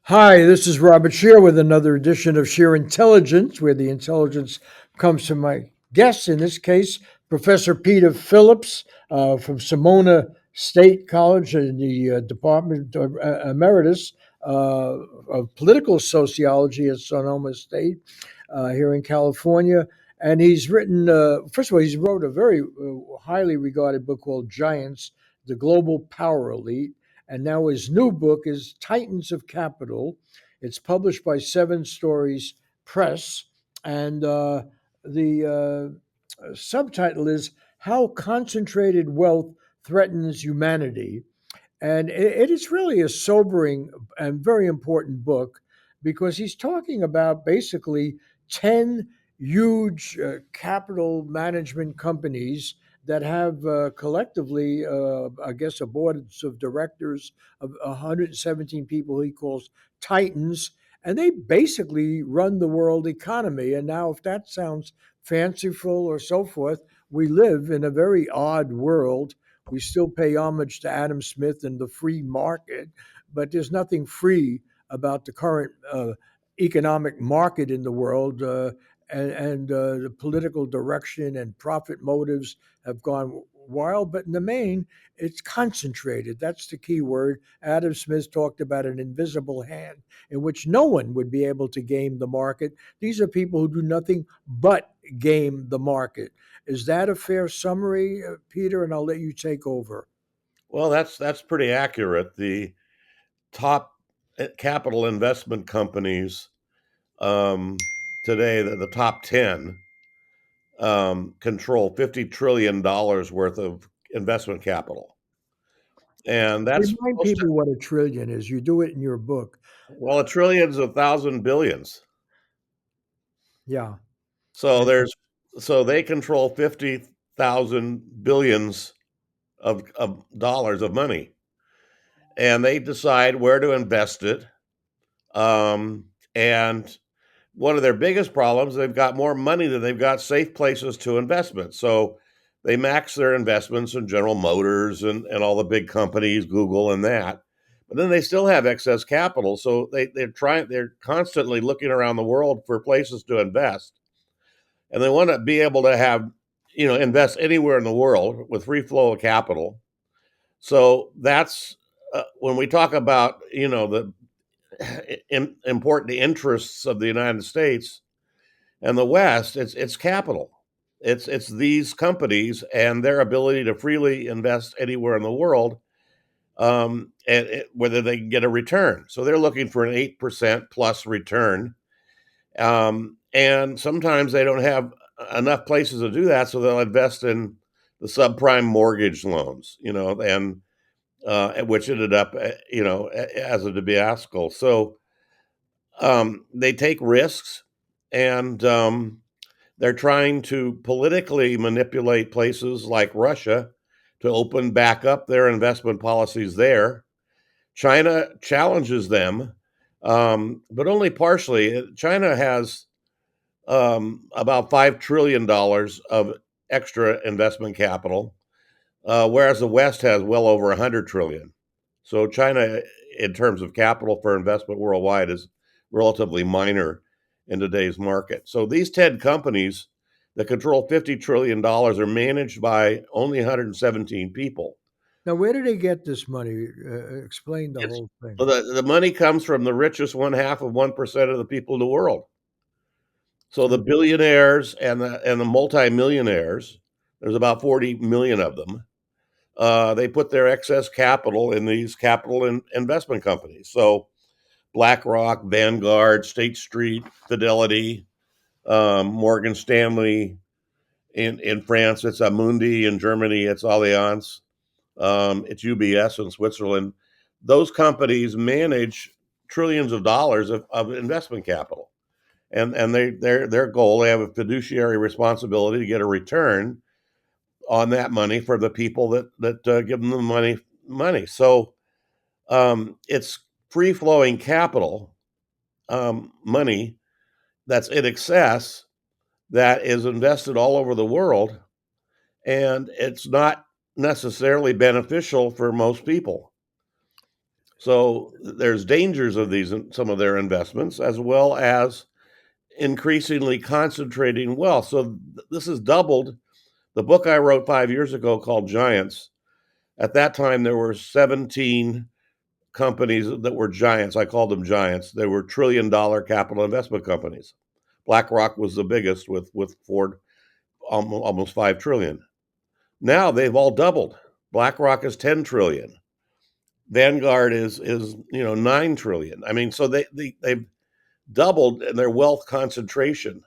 Hi, this is Robert Scheer with another edition of Scheer Intelligence, where the intelligence comes from my guest, in this case, Professor Peter Phillips from Sonoma State College in the Department of Emeritus of Political Sociology at Sonoma State here in California. And he's written, first of all, he's wrote a very highly regarded book called Giants, the Global Power Elite. And now his new book is Titans of Capital. It's published by Seven Stories Press. And the subtitle is How Concentrated Wealth Threatens Humanity. And it is really a sobering and very important book because he's talking about basically 10 huge capital management companies that have collectively, I guess, a board of directors of 117 people he calls titans. And they basically run the world economy. And now, if that sounds fanciful or so forth, we live in a very odd world. We still pay homage to Adam Smith and the free market, but there's nothing free about the current economic market in the world. And the political direction and profit motives have gone wild, but in the main, it's concentrated. That's the key word. Adam Smith talked about an invisible hand in which no one would be able to game the market. These are people who do nothing but game the market. Is that a fair summary, Peter? And I'll let you take over. Well, that's pretty accurate. The top capital investment companies um, today, the top 10, control $50 trillion worth of investment capital. And that's Remind most, people what a trillion is. You do it in your book. well, a trillion's a thousand billions. Yeah. So And so they control 50,000 billions of dollars of money, and they decide where to invest it. And one of their biggest problems, they've got more money than they've got safe places to investment. So they max their investments in General Motors and all the big companies, Google and that. But then they still have excess capital. So they're constantly looking around the world for places to invest. And they want to be able to have, invest anywhere in the world with free flow of capital. So that's when we talk about, the important interests of the United States and the West, it's capital. It's these companies and their ability to freely invest anywhere in the world, whether they can get a return. So they're looking for an 8% plus return, and sometimes they don't have enough places to do that, so they'll invest in the subprime mortgage loans, and which ended up, as a debacle. So they take risks, and they're trying to politically manipulate places like Russia to open back up their investment policies there. China challenges them, but only partially. China has about $5 trillion of extra investment capital, whereas the West has well over 100 trillion. So China, in terms of capital for investment worldwide, is relatively minor in today's market. So these 10 companies that control $50 trillion are managed by only 117 people. now, where do they get this money? Explain the It's whole thing. the money comes from the richest one half of 1% of the people in the world. So the So billionaires and the multimillionaires, there's about 40 million of them. They put their excess capital in these capital investment companies. So BlackRock, Vanguard, State Street, Fidelity, Morgan Stanley. In France, it's Amundi. In Germany, it's Allianz. It's UBS in Switzerland. Those companies manage trillions of dollars of investment capital, and their goal, they have a fiduciary responsibility to get a return on that money for the people that give them the money. So it's free flowing capital, money that's in excess, that is invested all over the world, and it's not necessarily beneficial for most people. So there's dangers of these some of their investments, as well as increasingly concentrating wealth. So this has doubled. The book I wrote 5 years ago called Giants. At that time, there were 17 companies that were giants. I called them giants. They were $1 trillion capital investment companies. BlackRock was the biggest with Ford almost 5 trillion. Now they've all doubled. BlackRock is 10 trillion. Vanguard is 9 trillion. I mean, so they've doubled in their wealth concentration.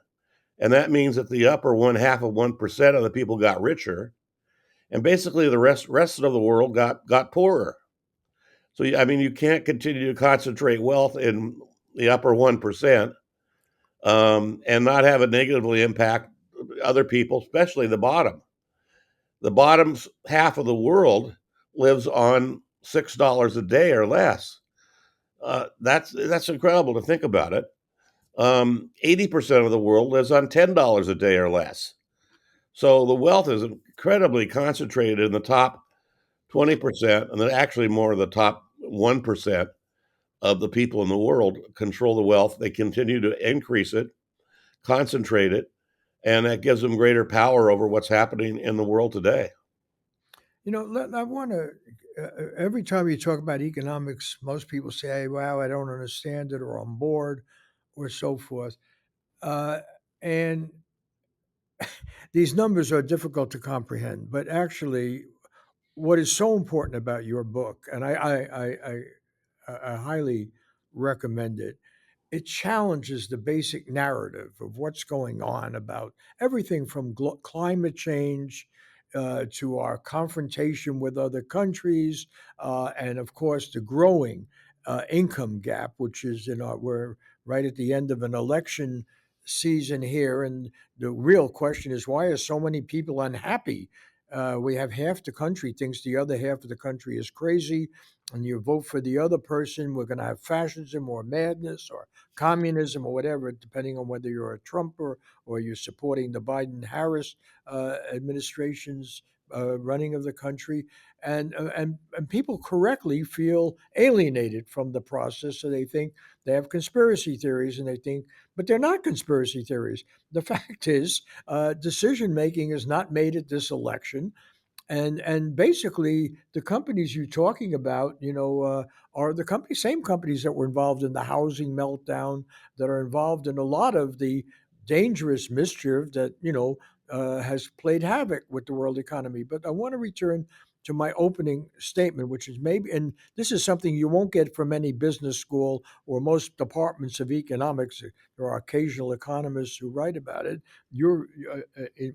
And that means that the upper 0.5% of the people got richer, and basically the rest of the world got poorer. So I mean, you can't continue to concentrate wealth in the upper 1%, and not have it negatively impact other people, especially the bottom. The bottom half of the world lives on $6 a day or less. That's incredible to think about it. 80% of the world lives on $10 a day or less. So the wealth is incredibly concentrated in the top 20%, and then actually more of the top 1% of the people in the world control the wealth. They continue to increase it, concentrate it, and that gives them greater power over what's happening in the world today. I want to. Every time you talk about economics, most people say, "Wow, I don't understand it," or "I'm bored," or so forth. Uh, and these numbers are difficult to comprehend. But actually, what is so important about your book, and I highly recommend it, it challenges the basic narrative of what's going on about everything from climate change to our confrontation with other countries, and of course the growing income gap, which is we're right at the end of an election season here, and the real question is why are so many people unhappy? We have half the country thinks the other half of the country is crazy, and you vote for the other person, we're going to have fascism or madness or communism or whatever, depending on whether you're a Trumper or you're supporting the Biden-Harris administration's running of the country, and people correctly feel alienated from the process, so they think they have conspiracy theories, and they think, but they're not conspiracy theories. The fact is, decision making is not made at this election, and basically the companies you're talking about, are the same companies that were involved in the housing meltdown, that are involved in a lot of the dangerous mischief that has played havoc with the world economy. But I want to return to my opening statement, which is maybe, and this is something you won't get from any business school or most departments of economics. There are occasional economists who write about it.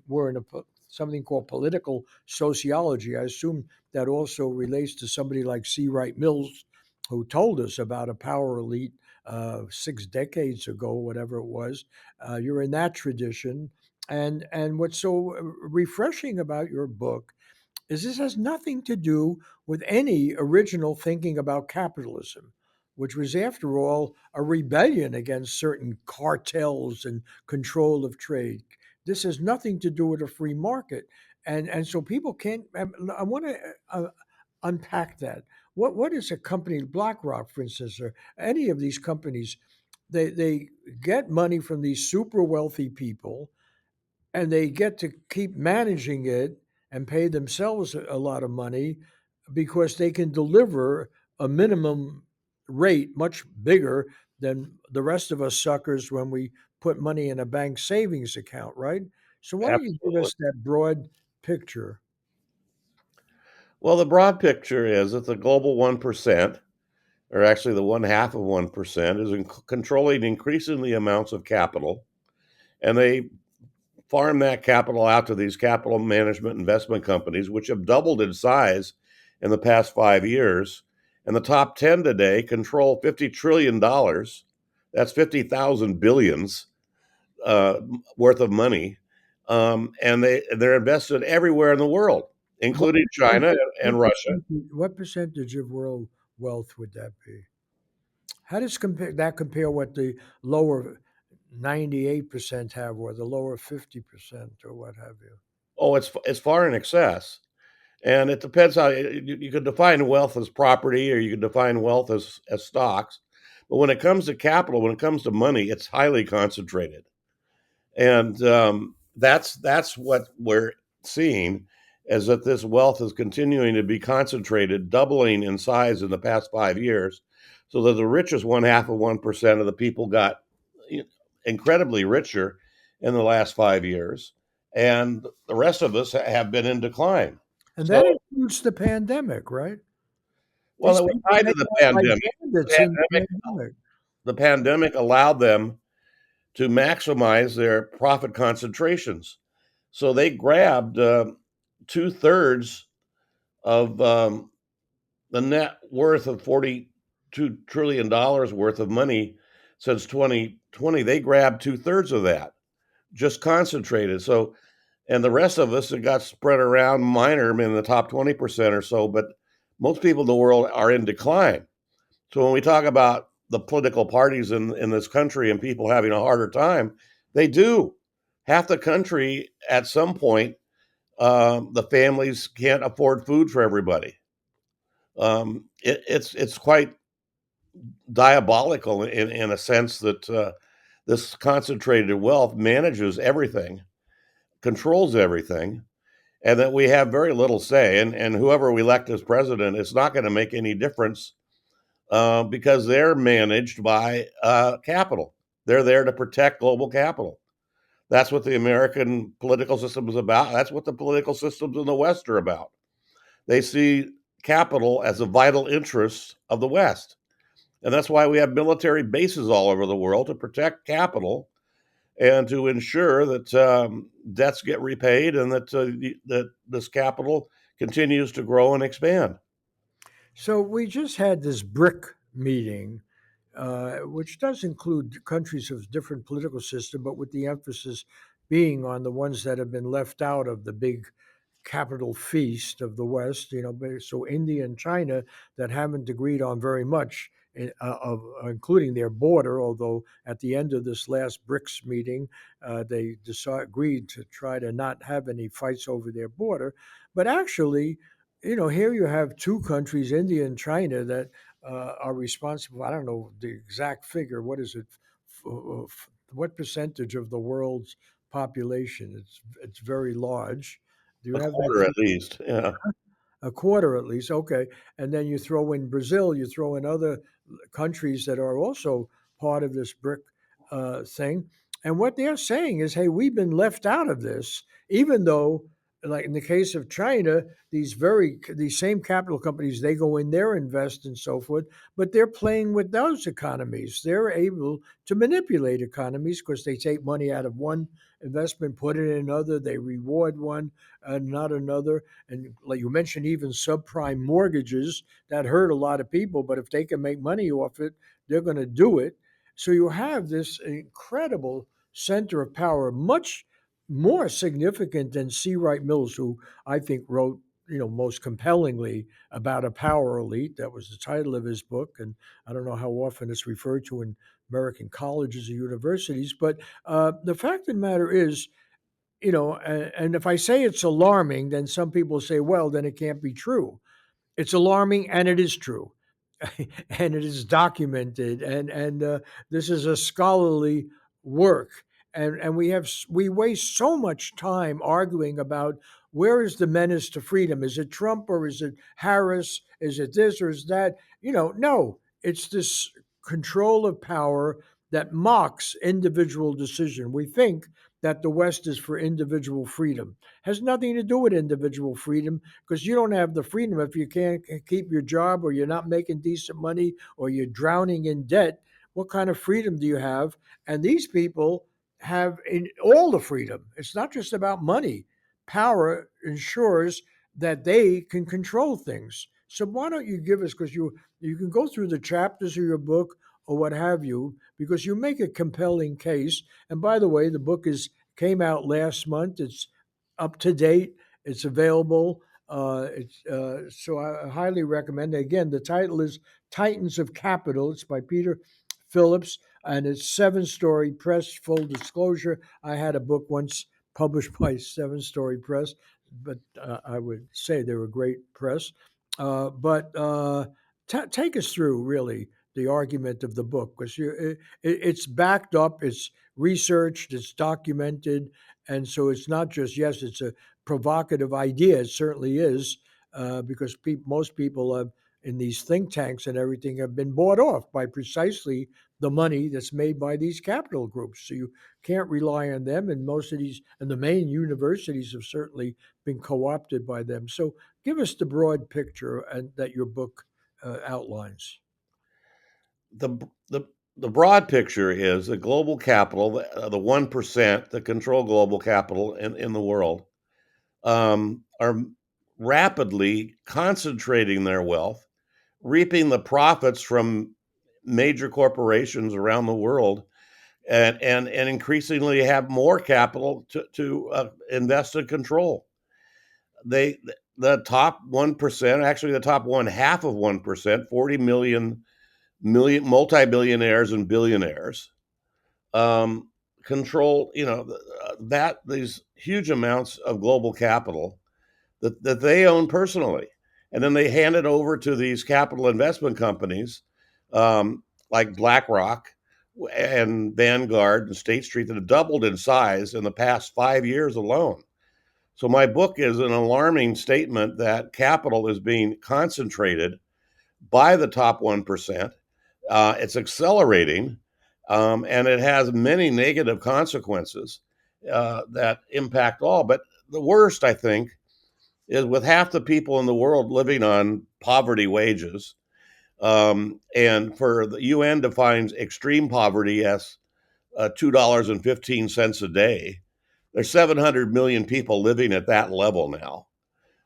We're in something called political sociology. I assume that also relates to somebody like C. Wright Mills, who told us about a power elite 6 decades ago, whatever it was. You're in that tradition, and what's so refreshing about your book is this has nothing to do with any original thinking about capitalism, which was, after all, a rebellion against certain cartels and control of trade. This has nothing to do with a free market, and so people can't. I want to unpack that. What is a company, BlackRock, for instance, or any of these companies? They get money from these super wealthy people, and they get to keep managing it and pay themselves a lot of money because they can deliver a minimum rate much bigger than the rest of us suckers when we put money in a bank savings account, right? So why don't you give Absolutely. us that broad picture? Well, the broad picture is that the global 1%, or actually the one half of 1%, is controlling increasingly amounts of capital, and they farm that capital out to these capital management investment companies, which have doubled in size in the past 5 years. And the top 10 today control $50 trillion. That's 50,000 billions uh, worth of money. And they're invested everywhere in the world, What including China percentage, and what Russia. what percentage of world wealth would that be? How does compare what the lower 98% have, or the lower 50%, or what have you? Oh, it's far in excess. And it depends how you could define wealth as property, or you could define wealth as stocks. But when it comes to capital, when it comes to money, it's highly concentrated, and that's what we're seeing, is that this wealth is continuing to be concentrated, doubling in size in the past 5 years, so that the richest 0.5% of the people got incredibly richer in the last 5 years, and the rest of us have been in decline. And that So, includes the pandemic, right? well, These it was people tied to made the out like pandemic. bandits The in the pandemic, pandemic. the pandemic allowed them to maximize their profit concentrations. So they grabbed 2/3 of the net worth of $42 trillion worth of money since 2020. They grabbed 2/3 of that, just concentrated. So, and the rest of us, it got spread around minor in the top 20% or so. But most people in the world are in decline. So when we talk about the political parties in this country and people having a harder time, they do. Half the country, at some point, the families can't afford food for everybody. It's quite diabolical in a sense that this concentrated wealth manages everything, controls everything, and that we have very little say. And whoever we elect as president, it's not going to make any difference because they're managed by capital. They're there to protect global capital. That's what the American political system is about. That's what the political systems in the West are about. They see capital as a vital interest of the West. And that's why we have military bases all over the world, to protect capital and to ensure that debts get repaid, and that this capital continues to grow and expand. So we just had this BRIC meeting, which does include countries of different political system, but with the emphasis being on the ones that have been left out of the big capital feast of the West. So India and China that haven't agreed on very much. Including their border, although at the end of this last BRICS meeting, they agreed to try to not have any fights over their border. But actually, here you have two countries, India and China, that are responsible. I don't know the exact figure. What is it? What percentage of the world's population? It's very large. Do you A have that quarter at least. Yeah. a quarter at least? Okay, and then you throw in Brazil, you throw in other countries that are also part of this BRIC thing, and what they're saying is, hey, we've been left out of this, even though, like in the case of China, these same capital companies, they go in there, invest and so forth, but they're playing with those economies. They're able to manipulate economies because they take money out of one investment, put it in another, they reward one and not another. And like you mentioned, even subprime mortgages that hurt a lot of people, but if they can make money off it, they're going to do it. So you have this incredible center of power, much more significant than C. Wright Mills, who I think wrote, most compellingly about a power elite. That was the title of his book, and I don't know how often it's referred to in American colleges or universities. But the fact of the matter is, and if I say it's alarming, then some people say, well, then it can't be true. It's alarming, and it is true, and it is documented, and this is a scholarly work, and we waste so much time arguing about where is the menace to freedom? Is it Trump or is it Harris? Is it this or is that? No, it's this control of power that mocks individual decision. We think that the West is for individual freedom. Has nothing to do with individual freedom, because you don't have the freedom if you can't keep your job, or you're not making decent money, or you're drowning in debt. What kind of freedom do you have? And these people have all the freedom. It's not just about money. Power ensures that they can control things. So why don't you give us, because you can go through the chapters of your book or what have you, because you make a compelling case. And by the way, the book came out last month. It's up to date. It's available. So I highly recommend it. Again, the title is Titans of Capital. It's by Peter Phillips, and it's Seven Story Press. Full disclosure, I had a book once published by Seven Story Press. but I would say they were great press. But take us through really the argument of the book, because it's backed up, it's researched, it's documented, and so it's not just, yes, it's a provocative idea. It certainly is, because most people have in these think tanks and everything have been bought off by precisely the money that's made by these capital groups. So you can't rely on them, and most of these and the main universities have certainly been co-opted by them. So give us the broad picture and that your book outlines. the the the broad picture is that global capital, the 1% that control global capital in the world, are rapidly concentrating their wealth, reaping the profits from major corporations around the world, and increasingly have more capital to invest and control. They the top 1%, actually the top one half of 1%, 40 million multi-billionaires and billionaires, um, control, that these huge amounts of global capital that they own personally, and then they hand it over to these capital investment companies, like BlackRock and Vanguard and State Street, that have doubled in size in the past 5 years alone. So my book is an alarming statement that capital is being concentrated by the top 1%. It's accelerating, and it has many negative consequences that impact all. But the worst, I think, is with half the people in the world living on poverty wages. And for the UN defines extreme poverty as $2.15 a day. There's 700 million people living at that level now.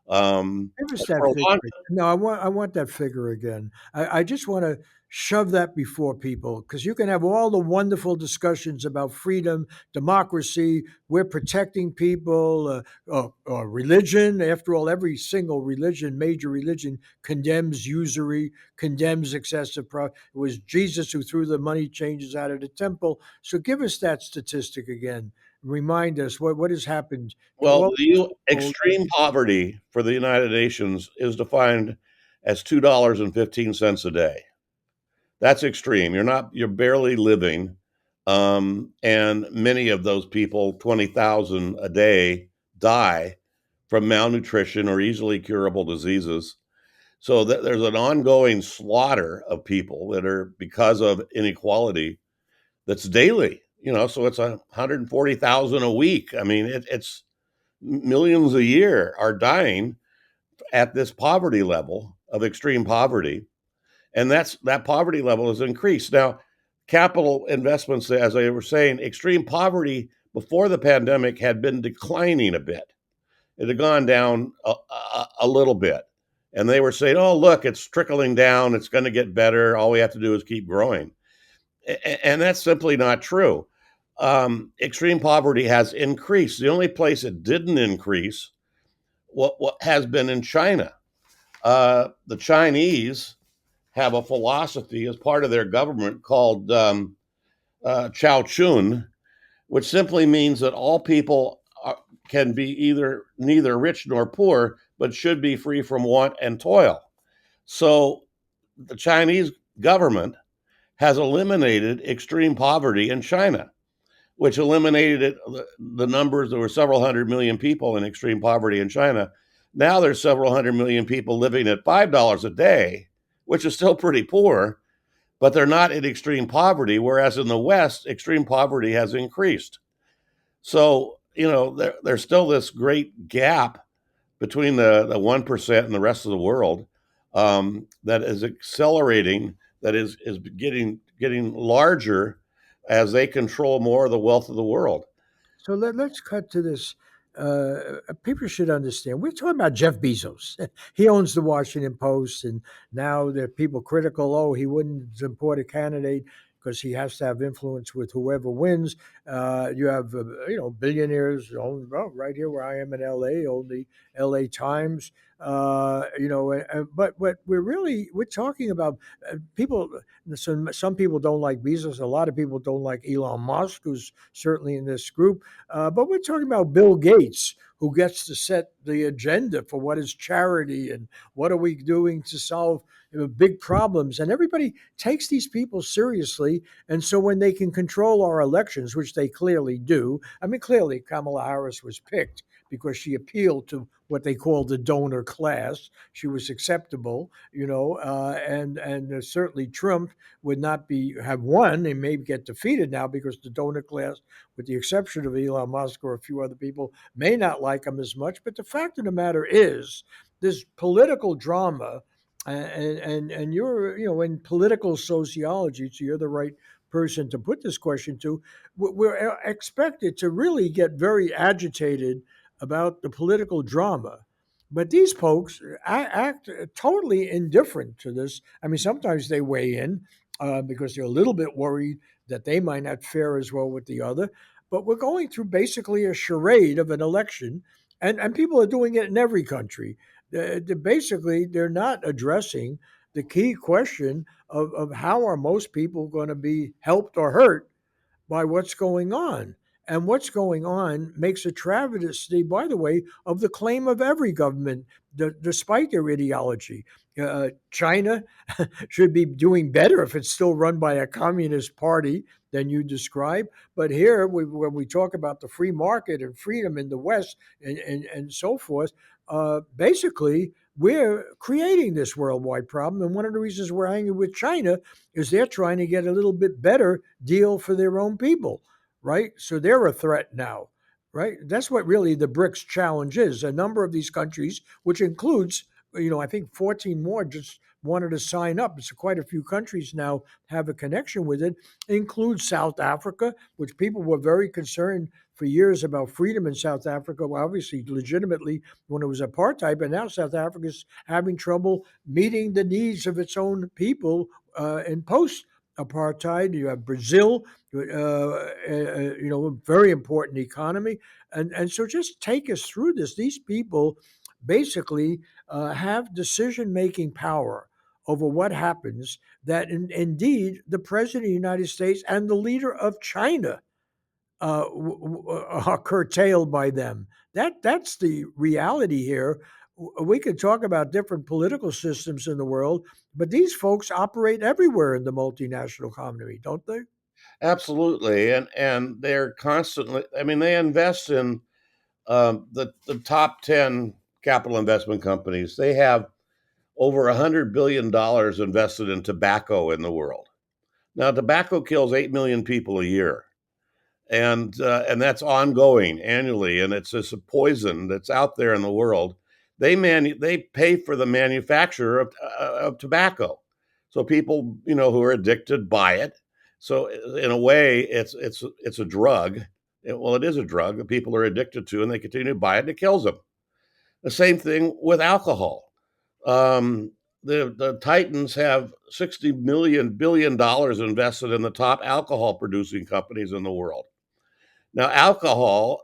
Give us For that a long, figure. No, I want that figure again. I just want to shove that before people, because you can have all the wonderful discussions about freedom, democracy. We're protecting people. Religion. After all, every single religion, major religion, condemns usury, condemns excessive profit. It was Jesus who threw the money changers out of the temple. So give us that statistic again. Remind us what has happened to well, all the people. extreme poverty for the United Nations is defined as $2.15 a day. That's extreme. You're barely living. And many of those people, 20,000 a day, die from malnutrition or easily curable diseases. So there's an ongoing slaughter of people that are because of inequality that's daily. So it's 140,000 a week. I mean, it's millions a year are dying at this poverty level of extreme poverty, and that poverty level has increased. Now, capital investments, as I was saying, extreme poverty before the pandemic had been declining a bit. It had gone down a little bit, and they were saying, "Oh, look, it's trickling down. It's going to get better. All we have to do is keep growing," and that's simply not true. Extreme poverty has increased. The only place it didn't increase what has been in China. The Chinese have a philosophy as part of their government called Chao Chun, which simply means that all people can be either neither rich nor poor, but should be free from want and toil. So the Chinese government has eliminated extreme poverty in China, which eliminated the numbers. There were several hundred million people in extreme poverty in China. Now there's several hundred million people living at $5 a day, which is still pretty poor, but they're not in extreme poverty. Whereas in the West, extreme poverty has increased. So, there's still this great gap between the 1% and the rest of the world, that is accelerating, that is getting larger as they control more of the wealth of the world. So let's cut to this. People should understand. We're talking about Jeff Bezos. He owns the Washington Post, and now there are people critical. Oh, he wouldn't support a candidate. because he has to have influence with whoever wins. You have billionaires own, well, right here where I am in L.A. own the L.A. Times. But we're talking about people. Some people don't like Bezos. A lot of people don't like Elon Musk, who's certainly in this group. But we're talking about Bill Gates, who gets to set the agenda for what is charity and what are we doing to solve big problems. And everybody takes these people seriously. And so when they can control our elections, which they clearly do, I mean, clearly Kamala Harris was picked because she appealed to what they call the donor class. She was acceptable, and certainly Trump would not have won. They may get defeated now because the donor class, with the exception of Elon Musk or a few other people, may not like him as much. But the fact of the matter is, this political drama, and you're in political sociology, so you're the right person to put this question to. We're expected to really get very agitated about the political drama. But these folks act totally indifferent to this. I mean, sometimes they weigh in because they're a little bit worried that they might not fare as well with the other. But we're going through basically a charade of an election, and people are doing it in every country. Basically, they're not addressing the key question of how are most people going to be helped or hurt by what's going on. And what's going on makes a travesty, by the way, of the claim of every government, despite their ideology. China should be doing better if it's still run by a communist party than you describe. But here, when we talk about the free market and freedom in the West and so forth, basically, we're creating this worldwide problem. And one of the reasons we're hanging with China is they're trying to get a little bit better deal for their own people, right? So they're a threat now, right? That's what really the BRICS challenge is. A number of these countries, which includes, I think 14 more just wanted to sign up. It's quite a few countries now have a connection with it. It includes South Africa, which people were very concerned for years about freedom in South Africa, well, obviously legitimately when it was apartheid, but now South Africa's having trouble meeting the needs of its own people in post apartheid. You have Brazil, a very important economy. And so just take us through this. These people basically have decision making power over what happens, that indeed the president of the United States and the leader of China are curtailed by them. That's the reality here. We could talk about different political systems in the world, but these folks operate everywhere in the multinational economy, don't they? Absolutely, and they're constantly. I mean, they invest in the top 10 capital investment companies. They have over $100 billion invested in tobacco in the world. Now, tobacco kills 8 million people a year, and that's ongoing annually, and it's just a poison that's out there in the world. They pay for the manufacture of tobacco, so people who are addicted buy it. So in a way, it's a drug. Well, it is a drug that people are addicted to, and they continue to buy it, and it kills them. The same thing with alcohol. The Titans have $60 billion invested in the top alcohol producing companies in the world. Now, alcohol,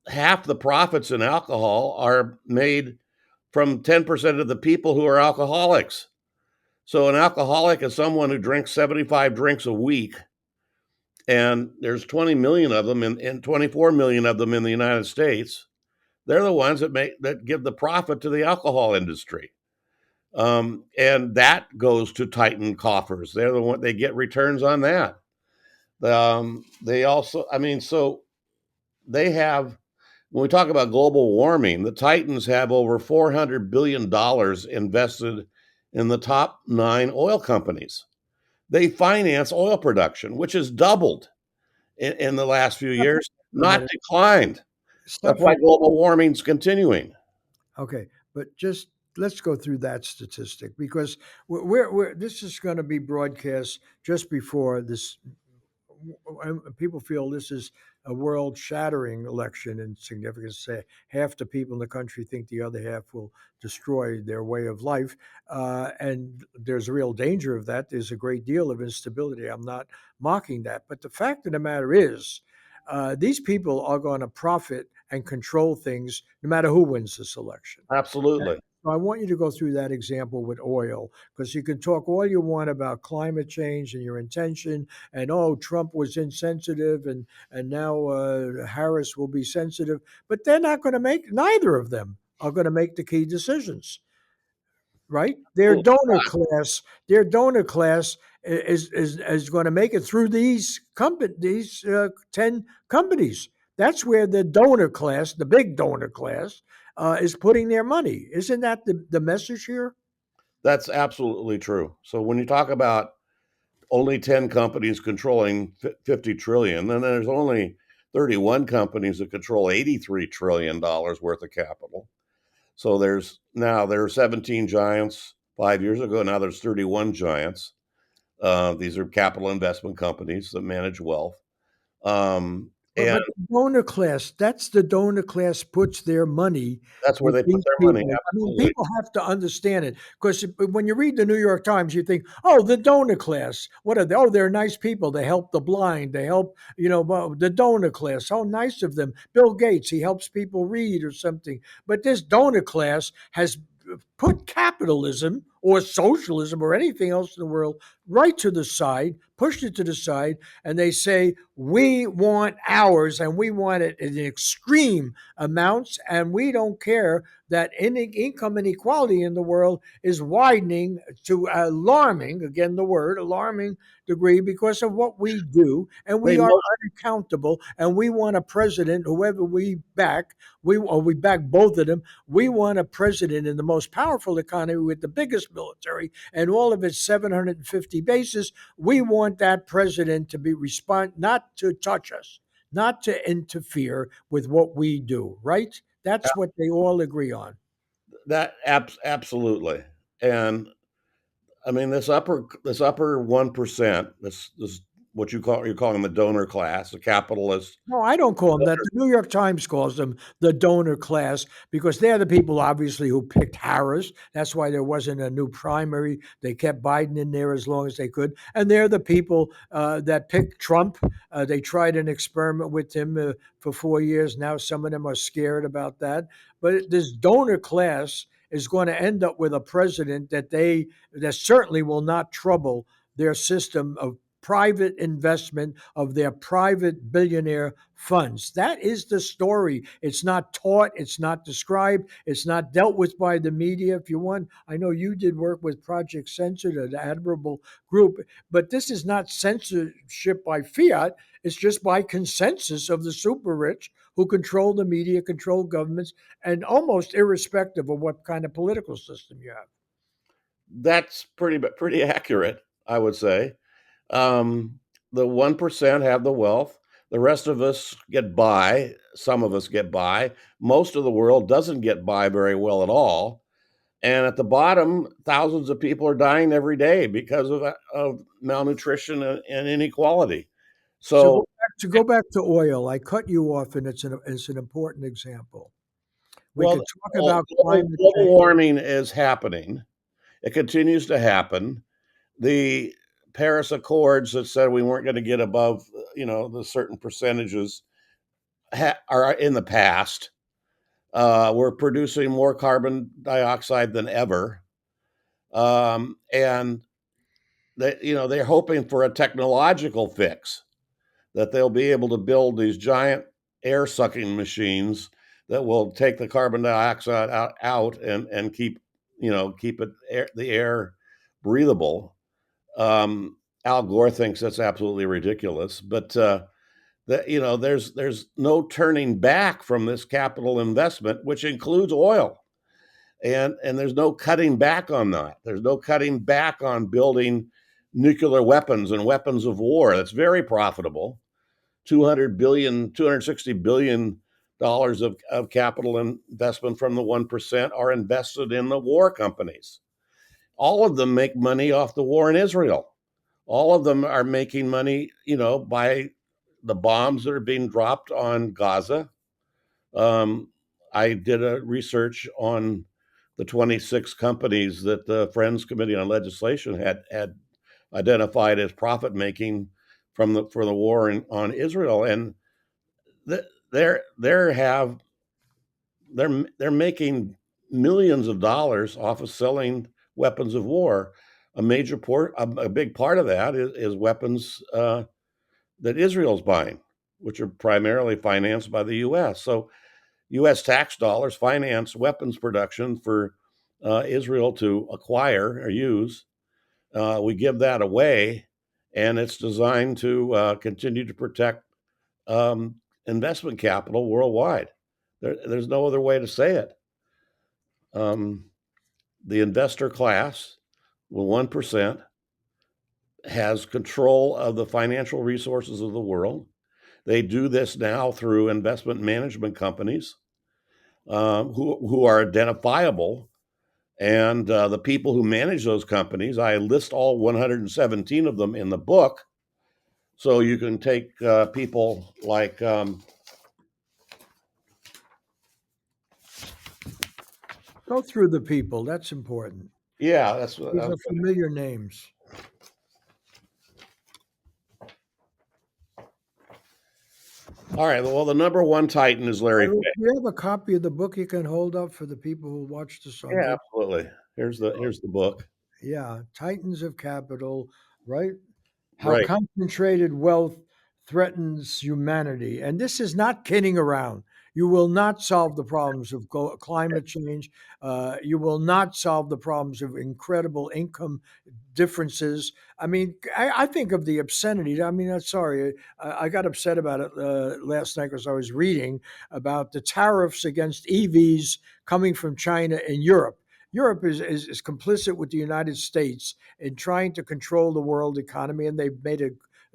half the profits in alcohol are made from 10% of the people who are alcoholics. So, an alcoholic is someone who drinks 75 drinks a week, and there's 20 million of them and 24 million of them in the United States. They're the ones that give the profit to the alcohol industry. And that goes to Titan coffers. They're the one they get returns on that. They also, I mean, so they have, when we talk about global warming, the Titans have over $400 billion invested in the top 9 oil companies. They finance oil production, which has doubled in the last few Step years, for a not minute. declined. Step That's why for global warming's continuing. Okay, but just let's go through that statistic because we're this is going to be broadcast just before this. People feel this is a world shattering election in significance. Say half the people in the country think the other half will destroy their way of life. And there's a real danger of that. There's a great deal of instability. I'm not mocking that. But the fact of the matter is, these people are going to profit and control things no matter who wins this election. Absolutely. So I want you to go through that example with oil, because you can talk all you want about climate change and your intention, and oh, Trump was insensitive, and now Harris will be sensitive, but they're not going to make. Neither of them are going to make the key decisions, right? Their donor class is going to make it through these 10 companies. That's where the donor class, the big donor class, is putting their money. Isn't that the message here? That's absolutely true. So when you talk about only 10 companies controlling 50 trillion, then there's only 31 companies that control 83 trillion dollars worth of capital. So there are 17 giants 5 years ago. Now there's 31 giants. These are capital investment companies that manage wealth. And But the donor class, that's the donor class puts their money that's where with they put these their money. people. I mean, Absolutely. people have to understand it, because when you read the New York Times, you think, oh, the donor class. What are they? Oh, they're nice people. They help the blind. They help, well, the donor class. Oh, nice of them. Bill Gates, he helps people read or something. But this donor class has put capitalism or socialism or anything else in the world right to the side, pushed it to the side, and they say, we want ours, and we want it in extreme amounts, and we don't care that income inequality in the world is widening to alarming, again the word, alarming degree, because of what we do, and They we are most unaccountable, and we want a president, whoever we back, we back both of them. We want a president in the most powerful economy with the biggest military and all of its 750 bases. We want that president to be not to touch us, not to interfere with what we do, right? That's what they all agree on. absolutely. And I mean, this upper 1%, this what you're calling the donor class, the capitalist. No, I don't call them that. The New York Times calls them the donor class, because they're the people, obviously, who picked Harris. That's why there wasn't a new primary. They kept Biden in there as long as they could. And they're the people that picked Trump. They tried an experiment with him for 4 years. Now some of them are scared about that. But this donor class is going to end up with a president that certainly will not trouble their system of private investment of their private billionaire funds. That is the story. It's not taught, it's not described, it's not dealt with by the media. If you want, I know you did work with Project Censored, an admirable group, but this is not censorship by fiat. It's just by consensus of the super rich who control the media, control governments, and almost irrespective of what kind of political system you have. That's pretty accurate, I would say. Um, the 1% have the wealth. The rest of us get by. Some of us get by. Most of the world doesn't get by very well at all. And at the bottom, thousands of people are dying every day because of malnutrition and inequality. So So, go back to oil. I cut you off, and it's an important example. We well, could talk about climate global change. warming is happening. It continues to happen. The Paris Accords that said we weren't going to get above, the certain percentages are in the past. We're producing more carbon dioxide than ever, and they're hoping for a technological fix that they'll be able to build these giant air sucking machines that will take the carbon dioxide out and keep the air breathable. Al Gore thinks that's absolutely ridiculous, but there's no turning back from this capital investment, which includes oil, and there's no cutting back on that. There's no cutting back on building nuclear weapons and weapons of war. That's very profitable. 260 billion dollars of capital investment from the 1% are invested in the war companies. All of them make money off the war in Israel. All of them are making money, by the bombs that are being dropped on Gaza. Um, I did a research on the 26 companies that the Friends Committee on Legislation had identified as profit making for the war on Israel, and they're have they're making millions of dollars off of selling weapons of war. A big part of that is weapons that Israel's buying, which are primarily financed by the U.S. So U.S. tax dollars finance weapons production for Israel to acquire or use. We give that away, and it's designed to continue to protect um, investment capital worldwide. There's no other way to say it. Um, the investor class, well, 1%, has control of the financial resources of the world. They do this now through investment management companies who are identifiable. And the people who manage those companies, I list all 117 of them in the book. So you can take people like, Go through the people. That's important. yeah, that's what These are familiar names. all right. Well, the number one titan is Larry Do Fink. you have a copy of the book you can hold up for the people who watch this on Yeah, video? absolutely. Here's the book. Yeah, Titans of Capital, right? How Right. concentrated wealth threatens humanity. And this is not kidding around. You will not solve the problems of climate change. You will not solve the problems of incredible income differences. I mean, I think of the obscenity. I mean, I'm sorry, I got upset about it last night because I was reading about the tariffs against EVs coming from China and Europe. Europe is complicit with the United States in trying to control the world economy, and they've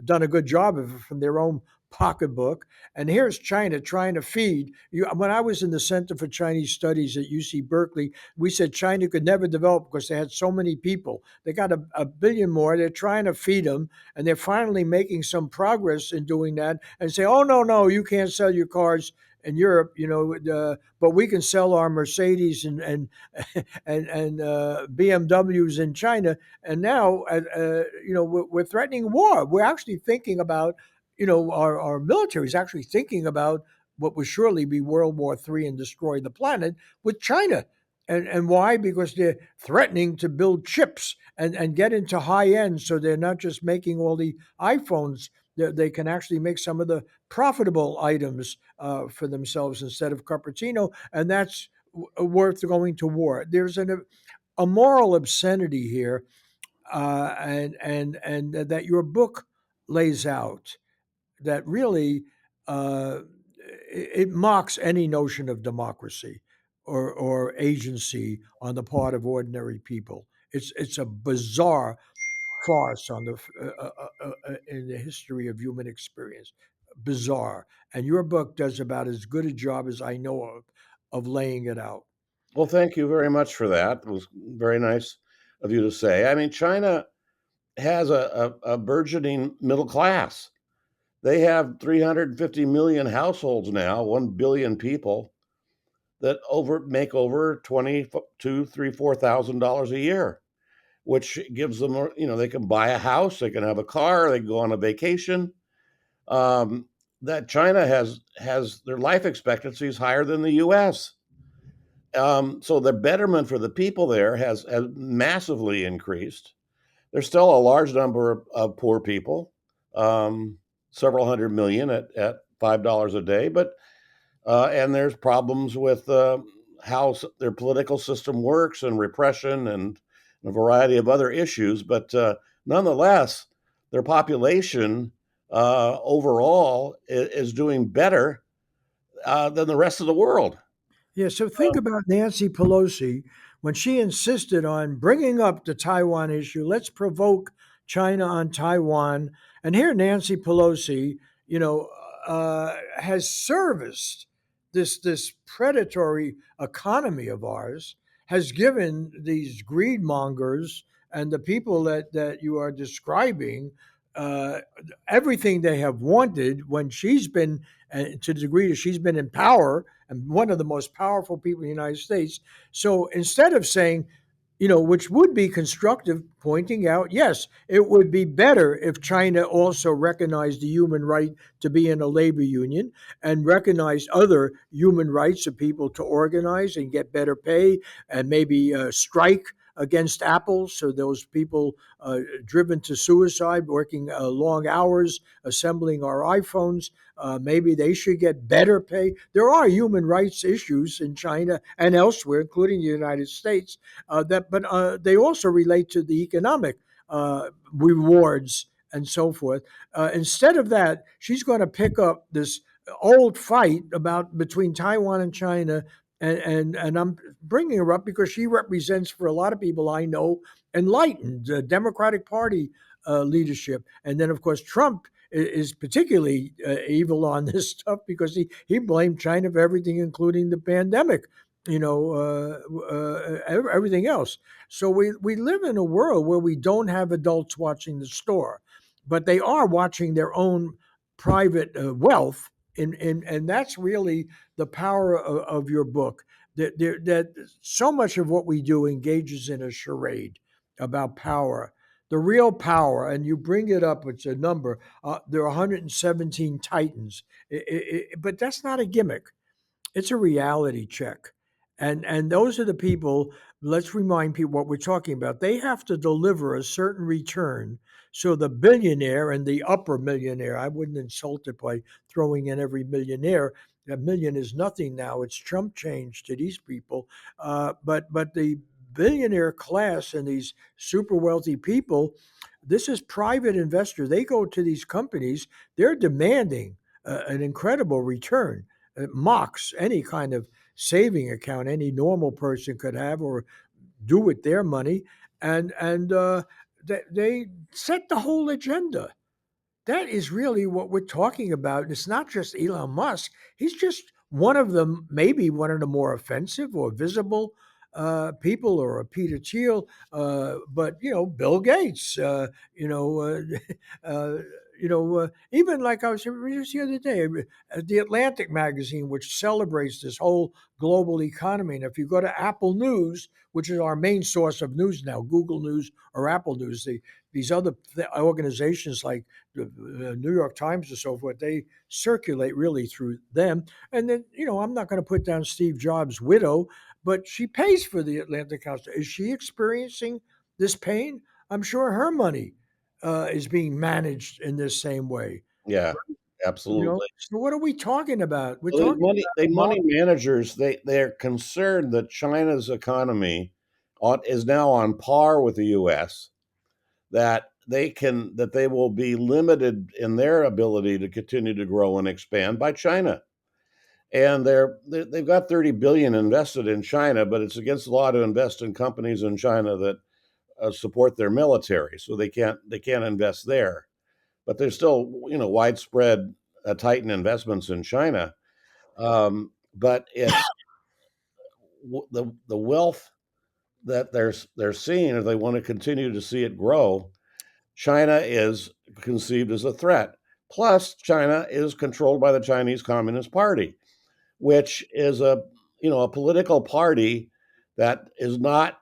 done a good job of it from their own pocketbook. And here's China trying to feed you. When I was in the Center for Chinese Studies at UC Berkeley, we said China could never develop because they had so many people. They got a billion more. They're trying to feed them, and they're finally making some progress in doing that. And say, oh no, you can't sell your cars in Europe, but we can sell our Mercedes and BMWs in China. And now, we're threatening war. We're actually thinking about, our military is actually thinking about what would surely be World War III and destroy the planet with China. And why? Because they're threatening to build chips and get into high end, so they're not just making all the iPhones. They can actually make some of the profitable items for themselves instead of Cupertino, and that's worth going to war. There's a moral obscenity here, and that your book lays out that really it mocks any notion of democracy or agency on the part of ordinary people. It's a bizarre farce on the in the history of human experience. Bizarre, and your book does about as good a job as I know of laying it out. Well, thank you very much for that. It was very nice of you to say. I mean, China has a burgeoning middle class. They have 350 million households now, 1 billion people that make over 22, 3, $4,000 a year, which gives them, they can buy a house, they can have a car, they can go on a vacation. That China has their life expectancy is higher than the U.S. So the betterment for the people there has massively increased. There's still a large number of poor people, several hundred million at $5 a day, but and there's problems with how their political system works and repression and a variety of other issues. But nonetheless, their population overall is doing better than the rest of the world. Yeah, so think about Nancy Pelosi when she insisted on bringing up the Taiwan issue. Let's provoke China on Taiwan. And here, Nancy Pelosi, has serviced this predatory economy of ours, has given these greed mongers and the people that you are describing uh, everything they have wanted when she's been, to the degree that she's been in power and one of the most powerful people in the United States. So instead of saying, which would be constructive, pointing out, yes, it would be better if China also recognized the human right to be in a labor union and recognized other human rights of people to organize and get better pay and maybe strike against Apple, so those people driven to suicide, working long hours, assembling our iPhones, maybe they should get better pay. There are human rights issues in China and elsewhere, including the United States, but they also relate to the economic rewards and so forth. Instead of that, she's going to pick up this old fight about between Taiwan and China, and I'm bringing her up because she represents, for a lot of people I know, enlightened Democratic Party leadership. And then, of course, Trump is particularly evil on this stuff because he blamed China for everything, including the pandemic. Everything else. So we live in a world where we don't have adults watching the store, but they are watching their own private wealth, and that's really the power of your book. That so much of what we do engages in a charade about power, the real power, and you bring it up. It's a number. There are 117 titans, but that's not a gimmick. It's a reality check. And those are the people, let's remind people what we're talking about. They have to deliver a certain return. So the billionaire and the upper millionaire, I wouldn't insult it by throwing in every millionaire. A million is nothing now. It's chump change to these people. But the billionaire class and these super wealthy people, this is private investor. They go to these companies. They're demanding an incredible return. It mocks any kind of saving account any normal person could have or do with their money, and they set the whole agenda. That is really what we're talking about. It's not just Elon Musk. He's just one of them, maybe one of the more offensive or visible people, or a Peter Thiel, but Bill Gates, uh, even like I was just the other day, the Atlantic magazine, which celebrates this whole global economy. And if you go to Apple News, which is our main source of news now, Google News or Apple News, these other organizations like the New York Times and so forth, they circulate really through them. And then, I'm not going to put down Steve Jobs' widow, but she pays for the Atlantic Council. Is she experiencing this pain? I'm sure her money is being managed in this same way. Yeah, absolutely. So what are we talking about? We're Well, talking the about money managers, they're concerned that China's economy is now on par with the U.S., that they will be limited in their ability to continue to grow and expand by China. And they've got 30 billion invested in China, but it's against the law to invest in companies in China that support their military, so they can't invest there. But there's still widespread Titan investments in China. But it's the wealth that they're seeing, if they want to continue to see it grow. China is conceived as a threat. Plus, China is controlled by the Chinese Communist Party, which is a political party that is not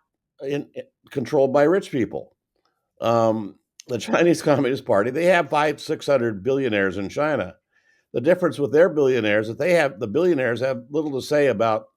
controlled by rich people. The Chinese Communist Party, they have 600 billionaires in China. The difference with their billionaires is the billionaires have little to say about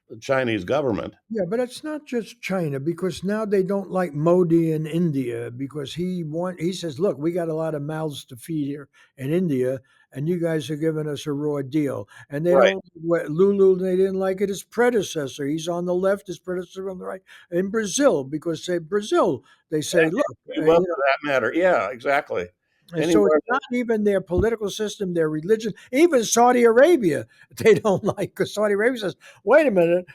the Chinese government. Yeah, but it's not just China, because now they don't like Modi in India because he says, look, we got a lot of mouths to feed here in India, and you guys are giving us a raw deal. And they Right. don't Lulu, they didn't like it, his predecessor. He's on the left, his predecessor on the right. In Brazil, because Brazil, they say, look, Well, for that matter, yeah, exactly. and so it's Anywhere, not even their political system, their religion, even Saudi Arabia, they don't like, because Saudi Arabia says, wait a minute,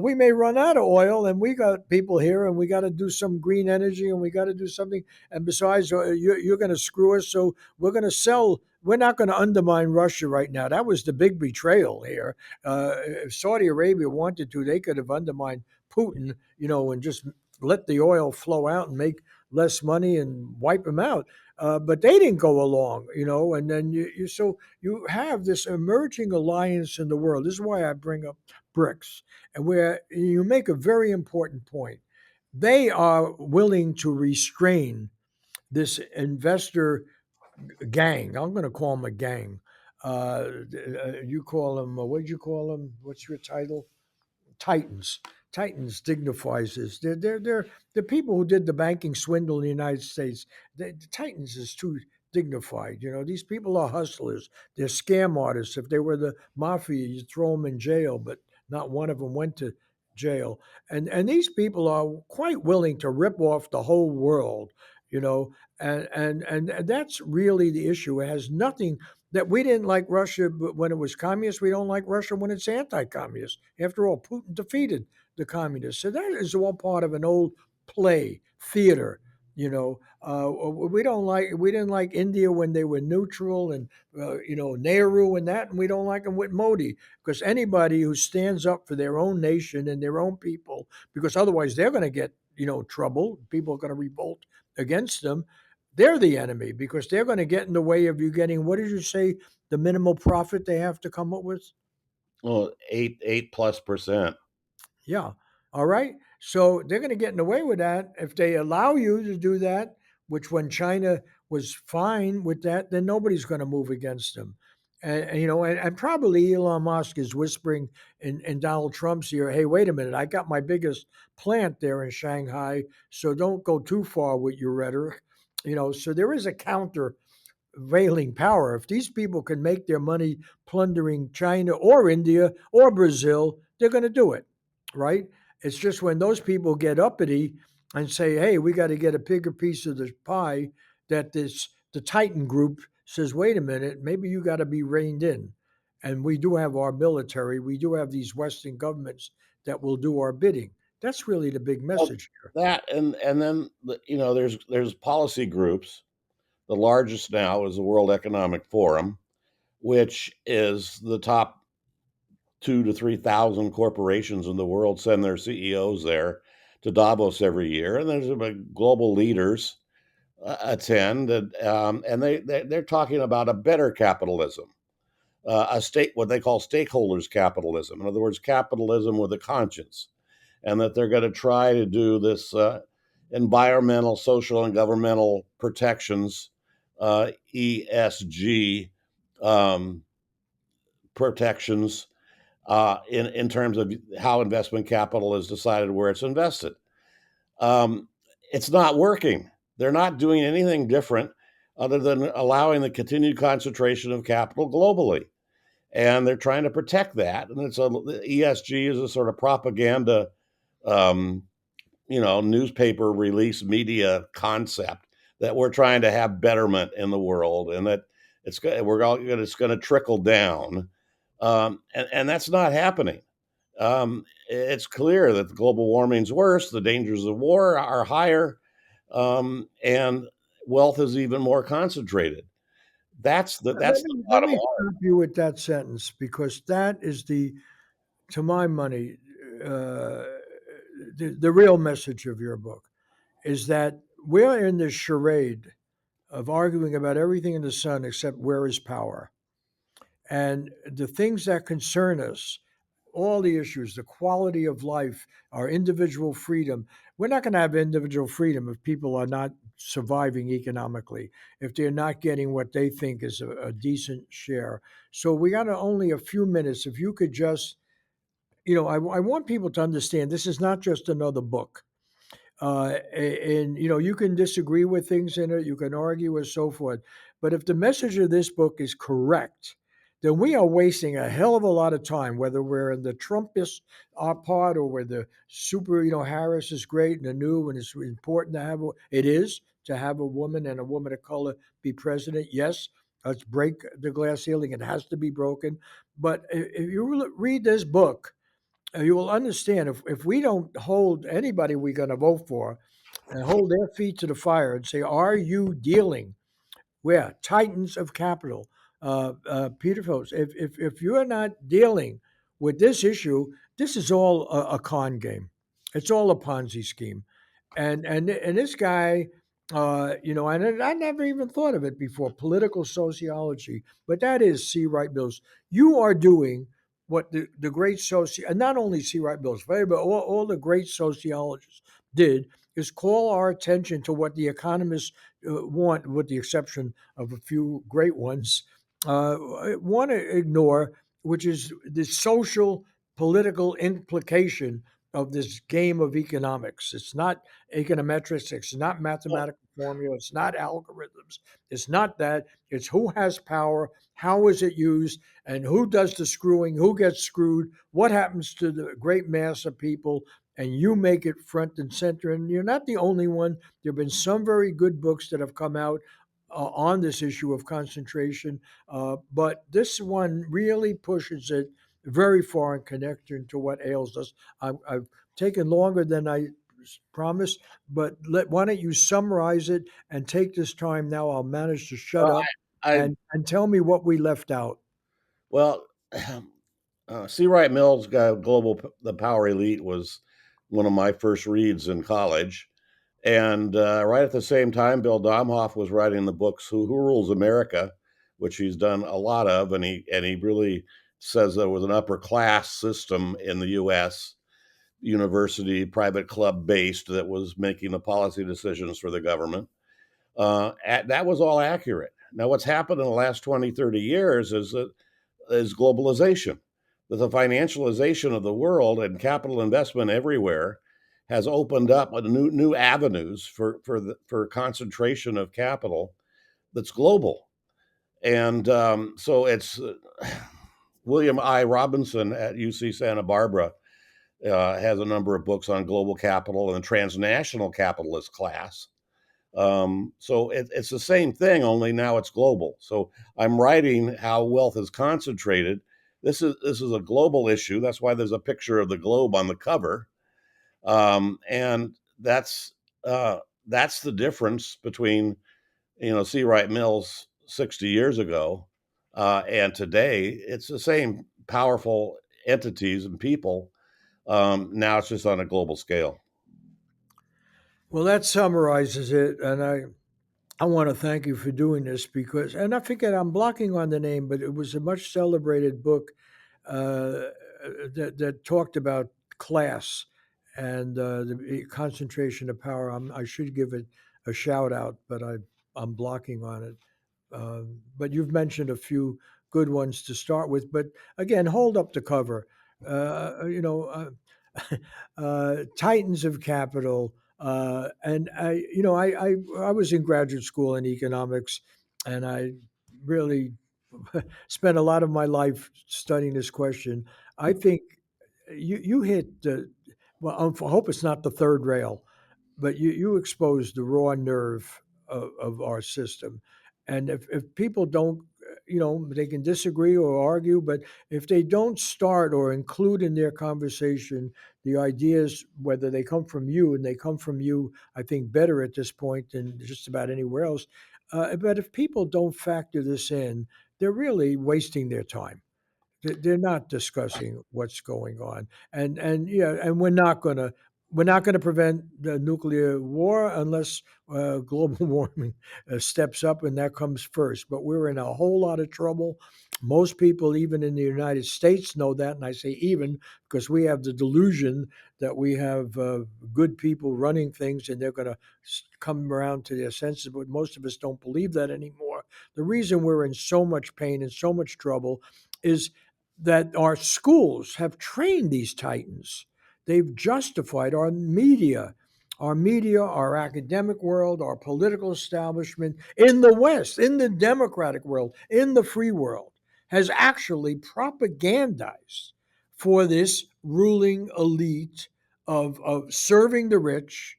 we may run out of oil and we got people here and we got to do some green energy and we got to do something. And besides, you're going to screw us. So we're going to sell. We're not going to undermine Russia right now. That was the big betrayal here. If Saudi Arabia wanted to, they could have undermined Putin, and just let the oil flow out and make less money and wipe him out. but they didn't go along, and then you have this emerging alliance in the world. This is why I bring up BRICS, and where you make a very important point. They are willing to restrain this investor gang. I'm going to call them a gang. You call them, what did you call them? What's your title? Titans. Titans dignifies this. They're the people who did the banking swindle in the United States. The Titans is too dignified. These people are hustlers. They're scam artists. If they were the mafia, you throw them in jail, but not one of them went to jail. And these people are quite willing to rip off the whole world. You know, and that's really the issue. It has nothing that we didn't like Russia when it was communist. We don't like Russia when it's anti-communist. After all, Putin defeated the communists, so that is all part of an old play theater. We didn't like India when they were neutral, and Nehru and that, and we don't like them with Modi, because anybody who stands up for their own nation and their own people, because otherwise they're going to get trouble. People are going to revolt against them. They're the enemy, because they're going to get in the way of you getting, what did you say, the minimal profit they have to come up with? Well, 8+%. Yeah. All right. So they're going to get in the way with that. If they allow you to do that, which when China was fine with that, then nobody's going to move against them. And probably Elon Musk is whispering in Donald Trump's ear, hey, wait a minute, I got my biggest plant there in Shanghai, so don't go too far with your rhetoric. So there is a countervailing power. If these people can make their money plundering China or India or Brazil, they're going to do it, right? It's just when those people get uppity and say, hey, we got to get a bigger piece of the pie, that the Titan group says, wait a minute, maybe you got to be reined in. And we do have our military, we do have these Western governments that will do our bidding. That's really the big Well, message here. that and then there's policy groups. The largest now is the World Economic Forum, which is the top 2 to 3 thousand corporations in the world send their CEOs there to Davos every year, and there's global leaders attend, and they're talking about a better capitalism, a state what they call stakeholders capitalism. In other words, capitalism with a conscience, and that they're going to try to do this environmental, social, and governmental protections, ESG protections, in terms of how investment capital is decided where it's invested. Um, it's not working. They're not doing anything different other than allowing the continued concentration of capital globally. And they're trying to protect that. And ESG is a sort of propaganda, um, newspaper release media concept that we're trying to have betterment in the world, and that it's going to trickle down, and that's not happening. It's clear that the global warming's worse, the dangers of war are higher, and wealth is even more concentrated. That's Let the me let bottom me line. stop you with that sentence, because that is to my money, uh, the real message of your book is that we're in this charade of arguing about everything in the sun except where is power. And the things that concern us, all the issues, the quality of life, our individual freedom. We're not going to have individual freedom if people are not surviving economically, if they're not getting what they think is a decent share. So we got only a few minutes. If you could just, I want people to understand this is not just another book. And you can disagree with things in it, you can argue and so forth, but if the message of this book is correct, then we are wasting a hell of a lot of time, whether we're in the Trumpist part or where the super, Harris is great and the new, and it's important to have it is to have a woman and a woman of color be president. Yes, let's break the glass ceiling, it has to be broken. But if you read this book, you will understand, if we don't hold anybody we're going to vote for and hold their feet to the fire and say, are you dealing where titans of capital, Peter Phillips, if you're not dealing with this issue, this is all a con game. It's all a Ponzi scheme. And this guy And I never even thought of it before, political sociology, but that is C. Wright Mills. You are doing what the great and not only C. Wright Mills, but all the great sociologists did is call our attention to what the economists want, with the exception of a few great ones, want to ignore, which is the social political implication of this game of economics. It's not econometrics, it's not mathematical formula, it's not algorithms, it's not that. It's who has power, how is it used, and who does the screwing, who gets screwed, what happens to the great mass of people, and you make it front and center. And you're not the only one. There have been some very good books that have come out on this issue of concentration, but this one really pushes it very far in connection to what ails us. I've taken longer than I promised, but why don't you summarize it and take this time now? I'll manage to shut Well, up I and tell me what we left out. well, C. Wright Mills' the Power Elite was one of my first reads in college. And right at the same time, Bill Domhoff was writing the books Who Rules America, which he's done a lot of, and he really says there was an upper class system in the U.S., university, private club based, that was making the policy decisions for the government. That was all accurate. Now, what's happened in the last 20, 30 years is globalization. That the financialization of the world and capital investment everywhere has opened up a new avenues for concentration of capital that's global. And so it's William I. Robinson at UC Santa Barbara has a number of books on global capital and the transnational capitalist class. So it's the same thing, only now it's global. So I'm writing how wealth is concentrated. This is a global issue. That's why there's a picture of the globe on the cover, and that's the difference between C. Wright Mills 60 years ago and today. It's the same powerful entities and people. Now it's just on a global scale. Well, that summarizes it, and I want to thank you for doing this because, and I forget, I'm blocking on the name, but it was a much celebrated book that talked about class and the concentration of power. I should give it a shout out, but I'm blocking on it. But you've mentioned a few good ones to start with. But again, hold up the cover. Titans of Capital. And I was in graduate school in economics, and I really spent a lot of my life studying this question. I think you hit the well. I hope it's not the third rail, but you expose the raw nerve of our system. And if people don't, they can disagree or argue, but if they don't start or include in their conversation the ideas, whether they come from you, and they come from you, I think, better at this point than just about anywhere else. But if people don't factor this in, they're really wasting their time. They're not discussing what's going on, and yeah, and we're not gonna prevent the nuclear war unless global warming steps up, and that comes first. But we're in a whole lot of trouble. Most people, even in the United States, know that, and I say even because we have the delusion that we have good people running things, and they're going to come around to their senses. But most of us don't believe that anymore. The reason we're in so much pain and so much trouble is that our schools have trained these titans. They've justified our academic world, our political establishment in the West, in the democratic world, in the free world, has actually propagandized for this ruling elite of serving the rich.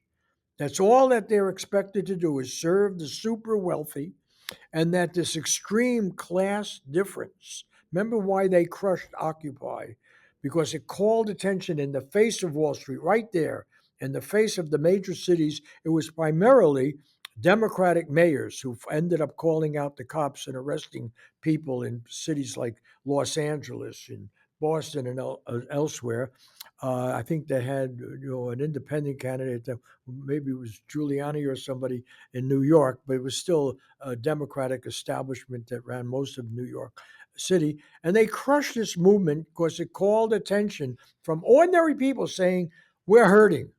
That's all that they're expected to do is serve the super wealthy, and that this extreme class difference, remember why they crushed Occupy? Because it called attention in the face of Wall Street, right there, in the face of the major cities. It was primarily Democratic mayors who ended up calling out the cops and arresting people in cities like Los Angeles and Boston and elsewhere. I think they had an independent candidate that maybe it was Giuliani or somebody in New York, but it was still a Democratic establishment that ran most of New York City, and they crushed this movement because it called attention from ordinary people saying we're hurting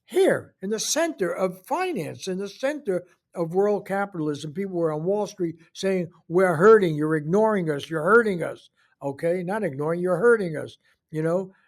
here in the center of finance, in the center of world capitalism. People were on Wall Street saying, we're hurting, you're ignoring us, you're hurting us. Okay, not ignoring, you're hurting us.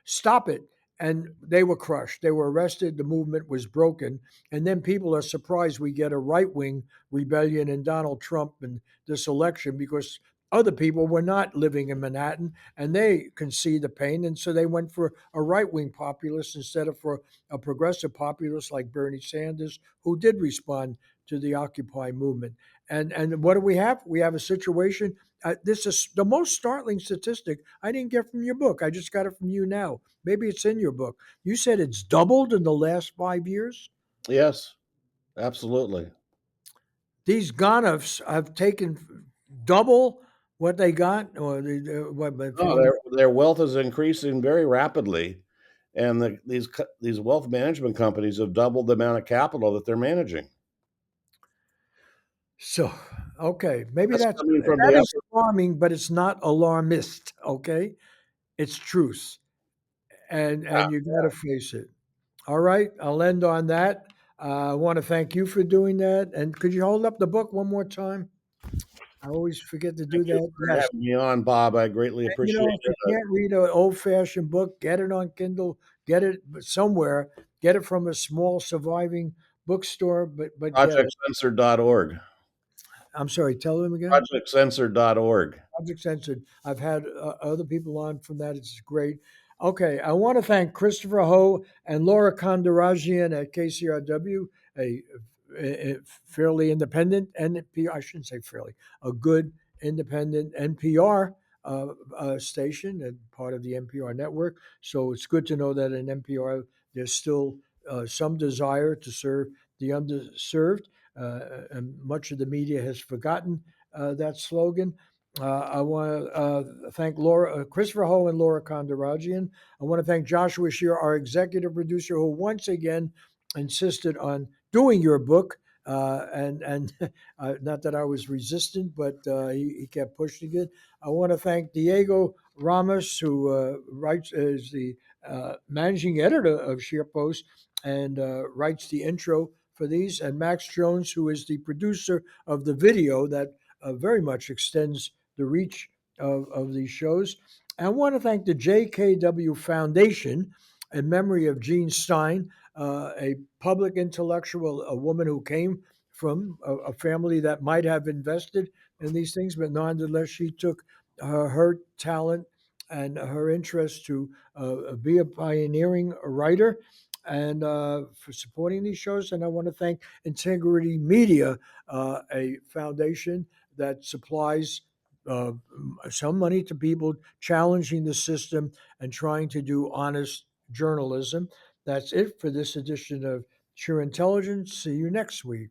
Stop it. And they were crushed. They were arrested. The movement was broken. And then people are surprised we get a right wing rebellion in Donald Trump in this election because other people were not living in Manhattan and they can see the pain. And so they went for a right wing populist instead of for a progressive populist like Bernie Sanders, who did respond to the Occupy movement. And what do we have? We have a situation. This is the most startling statistic I didn't get from your book. I just got it from you now. Maybe it's in your book. You said it's doubled in the last 5 years. Yes, absolutely. These Ghanafs have taken double what they got, or what? No, their wealth is increasing very rapidly, and these wealth management companies have doubled the amount of capital that they're managing. So, okay, maybe That's that coming from that the is upper. alarming, but it's not alarmist. Okay, it's truth, and you got to face it. All right, I'll end on that. I want to thank you for doing that. And could you hold up the book one more time? I always forget to do Thank you that. for Yes. having me on, Bob. I greatly And, appreciate if you it. can't read an old-fashioned book, get it on Kindle. Get it somewhere. Get it from a small surviving bookstore, but get it. ProjectCensor.org. I'm sorry. Tell them again. ProjectCensor.org. Object Censored. I've had other people on from that. It's great. Okay, I want to thank Christopher Ho and Laura Kondarajian at KCRW, a fairly independent NPR, I shouldn't say fairly, a good independent NPR station and part of the NPR network. So it's good to know that in NPR there's still some desire to serve the underserved, and much of the media has forgotten that slogan. I want to thank Christopher Ho and Laura Kondarajian. I want to thank Joshua Scheer, our executive producer, who once again insisted on doing your book. And not that I was resistant, but he kept pushing it. I want to thank Diego Ramos, who is the managing editor of Scheer Post and writes the intro for these, and Max Jones, who is the producer of the video that very much extends the reach of these shows. I want to thank the JKW Foundation in memory of Jean Stein, a public intellectual, a woman who came from a family that might have invested in these things, but nonetheless, she took her talent and her interest to be a pioneering writer and for supporting these shows. And I want to thank Integrity Media, a foundation that supplies uh, some money to people challenging the system and trying to do honest journalism. That's it for this edition of Scheer Intelligence. See you next week.